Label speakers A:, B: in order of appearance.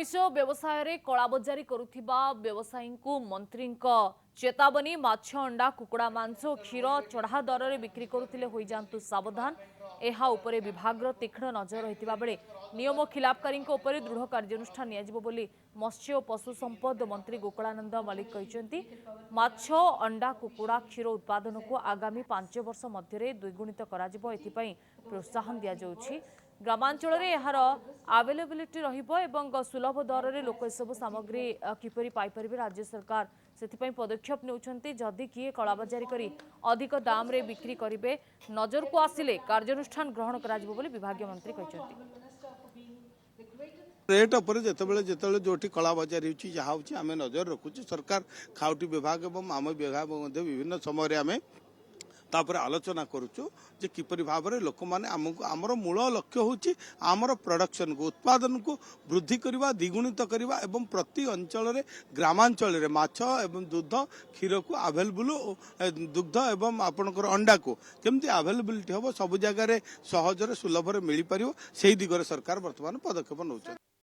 A: आमिष व्यवसाय रे कलाबजारी करुथिबा व्यवसायी को मंत्री चेतावनी माछ अंडा कुकुड़ा मांस और क्षीर चढ़ा दर में बिक्री करुथिले होई जांतु सावधान। एहा उपरे विभाग तीक्ष्ण नजर रहिथिबा बेले नियम खिलाफकारी उपरे दृढ़ कार्यानुष्ठान नियाजिबो बोली मत्स्य और पशु संपद मंत्री गोकुलानंद मल्लिक कहिसेंति। माछ अंडा कुकुड़ा क्षीर उत्पादन को आगामी 5 वर्ष मध्य द्विगुणित कराजिबो एथिपई प्रोत्साहन दिया जाउछि। ग्रामांचल रे एहार अवेलेबिलिटी रहिबो एवं सुलभ दर रे लोक सब सामग्री किपरि पाई परिबे राज्य सरकार सेथिपई पदक्षेप नेउछंती। जदि किए कलाबाजारी करी अधिक दाम रे बिक्री करिवे नजर को आसिले कार्यानुष्ठान ग्रहण कराजिबो बोली विभागीय मंत्री कहिसेंती।
B: रेट उपर जिते जो कलाबाजारी होची जहाँ होची आम नजर रखुची सरकार खाउटी विभाग एवं आम विभाग विभिन्न समय आम तापर आलोचना करुचु जे किपरि भाव में लोक मैंने आमको आमर मूल लक्ष्य होची आमर प्रोडक्शन को उत्पादन को वृद्धि करवा द्विगुणित करवा एवं प्रति अंचल रे ग्रामांचल रे माछ एवं दूध क्षीर को अवेलेबल दुग्ध एवं आपणकर अंडा को केमती अवेलेबिलिटी हम सब जगह सहजरे सुलभ मिल पार से दिगरे सरकार वर्तमान पदक्षेप नौ।